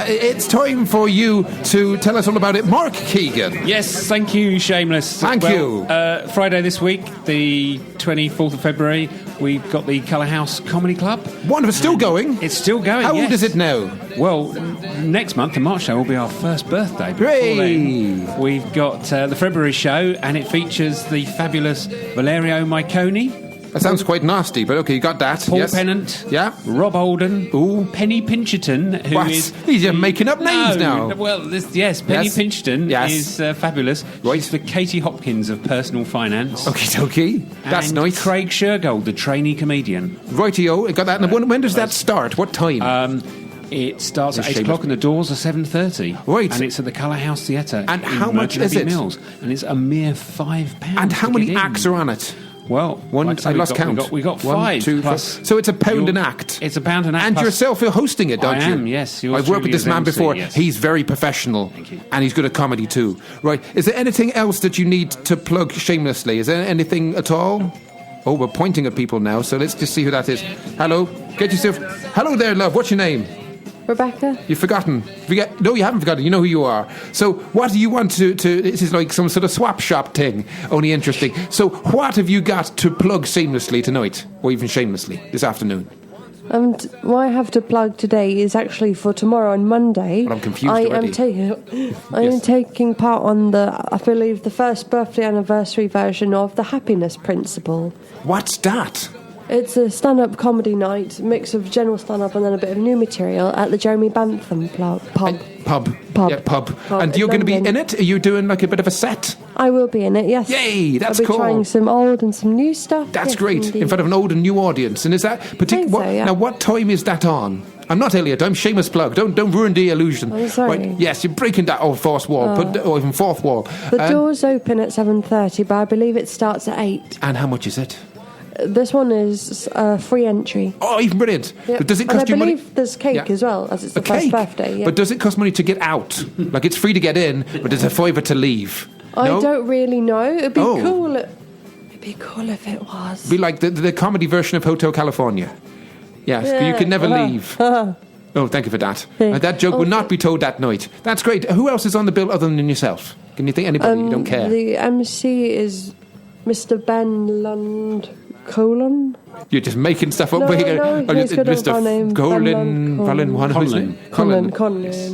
It's time for you to tell us all about it. Mark Keegan. Yes, thank you, Shameless. Thank you. Friday this week, the 24th of February, we've got the Colour House Comedy Club. Wonderful. Still going? It's still going, How yes. old is it now? Well, next month, the March show, will be our first birthday. Hooray! Then, we've got the February show, and it features the fabulous Valerio Maiconi. That sounds quite nasty, but okay, you got that. Paul Pennant. Yeah. Rob Holden. Ooh. Penny Pincherton, who What? is... These are making up names now. Well, Penny Pincherton is fabulous. Right. She's the Katie Hopkins of personal finance. Okay. That's and nice. Craig Shergold, the trainee comedian. Rightio, got that. And when does that start? What time? It starts at 8 Shameless. o'clock and the doors are 7:30. Right. And it's at the Colour House Theatre. And in how much is Merton it? Mills. And it's a mere £5. And how to many get in. acts are on it? Well, I lost count. We got One, 5. two, plus four. So it's £1 an act. It's £1 an act. And plus yourself, you're hosting it, don't I you? am, yes. I've worked with this man before. Yes. He's very professional. Thank you. And he's good at comedy too. Right. Is there anything else that you need to plug shamelessly? Is there anything at all? Oh, we're pointing at people now, so let's just see who that is. Hello. Get yourself... Hello there, love. What's your name? Rebekka. You've forgotten. No, you haven't forgotten. You know who you are. So what do you want to... This is like some sort of swap shop thing, only interesting. So what have you got to plug shamelessly tonight, or even shamelessly, this afternoon? And what I have to plug today is actually for tomorrow and Monday. Well, I'm confused already. I am taking part on I believe, the first birthday anniversary version of The Happiness Principle. What's that? It's a stand-up comedy night, mix of general stand-up and then a bit of new material at the Jeremy Bantham pub. Pub. Pub. And you're going to be in it? Are you doing like a bit of a set? I will be in it, yes. Yay, that's I'll be cool. trying some old and some new stuff. That's yes, great. Indeed. In front of an old and new audience. And is that particular? Yeah. Now, what time is that on? I'm not Elliot. I'm shameless plug. Don't ruin the illusion. I'm sorry. Right, yes, you're breaking that old fourth wall, or even fourth wall. The doors open at 7:30, but I believe it starts at 8. And how much is it? This one is free entry. Oh, even brilliant. Yep. But does it cost and you money? I believe there's cake as well, as it's the first birthday. Yeah. But does it cost money to get out? Like, it's free to get in, but it's a fiver to leave. I No? don't really know. It'd be cool. It'd be cool if it was. It'd be like the comedy version of Hotel California. Yes, Yeah. you can never leave. Oh, thank you for that. That joke will not be told that night. That's great. Who else is on the bill other than yourself? Can you think anybody? You don't care. The MC is Mr. Ben Colin. You're just making stuff up. No, Where you go, no, he's got a name. Colin.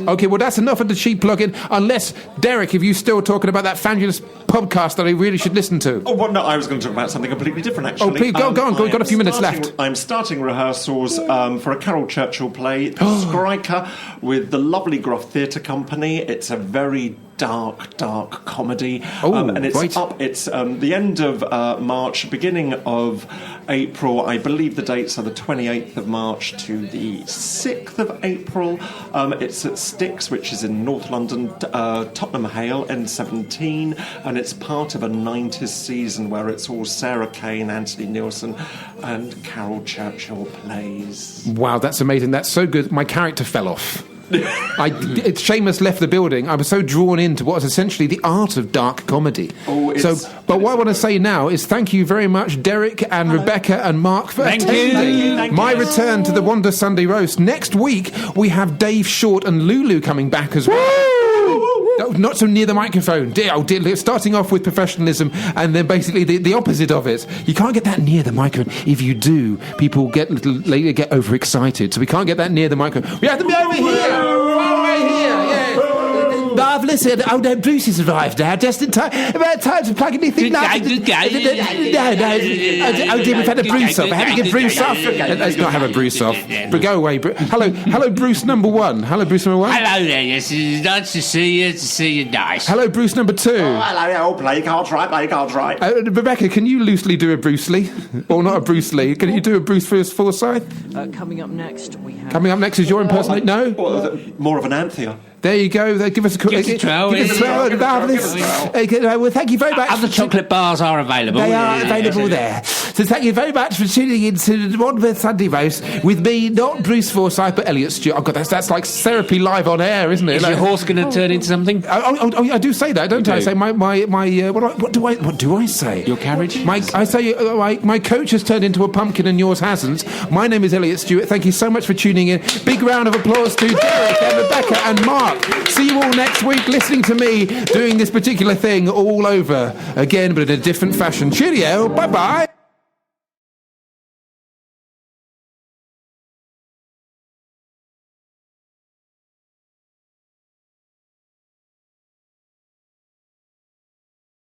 Okay, well, that's enough of the cheap plug-in. Unless, Derek, if you're still talking about that fabulous podcast that I really should listen to. Oh, well, no, I was going to talk about something completely different, actually. Oh, please, go on. We've got a few minutes left. I'm starting rehearsals for a Carol Churchill play, The Striker, with the lovely Groff Theatre Company. It's a very dark comedy. And it's right. up. It's the end of March, beginning of April. I believe the dates are the 28th of March to the 6th of April. It's at Styx, which is in North London, Tottenham Hale, N17, and it's part of a 90s season where it's all Sarah Kane, Anthony Nielsen, and Carol Churchill plays. Wow, that's amazing. That's so good. My character fell off. Seamus left the building. I was so drawn into what is essentially the art of dark comedy. But what I want to say now is thank you very much, Derek and Rebekka and Mark, for attending my return to the Wonder Sunday Roast. Next week we have Dave Short and Lulu coming back as well. Not so near the microphone. Dear, starting off with professionalism and then basically the opposite of it. You can't get that near the microphone. If you do, people get overexcited. So we can't get that near the microphone. We have to be over here. Right here. Yeah. Marvellous. Oh no, Bruce has arrived now. Just in time. About time to plug anything now. Good guy. No. Oh dear, we've had a Bruce off. I had to get Bruce off. Let's not have a Bruce off. But go away. Hello, Bruce number 1. Hello, Bruce number 1. Hello there, yes, it's nice to see you nice. Hello, Bruce number 2. Oh, hello, play cards right. Rebekka, can you loosely do a Bruce Lee? Or not a Bruce Lee? Can you do a Bruce Forsyth? Coming up next, we have... Coming up next is your impersonation? No? More of an Anthea. There you go. Give us a Give us a 12. Marvellous. Well, thank you very much. Other chocolate bars are available. They are available there. So thank you very much for tuning in to the Wandsworth Sunday Roast with me, not Bruce Forsyth, but Elliot Stewart. Oh, God, that's like therapy live on air, isn't it? Is your horse going to turn into something? Oh, I do say that, don't I? I say what do I say? Your carriage? I say my coach has turned into a pumpkin and yours hasn't. My name is Elliot Stewart. Thank you so much for tuning in. Big round of applause to Derek and Rebekka and Mark. See you all next week listening to me doing this particular thing all over again, but in a different fashion. Cheerio. Bye-bye.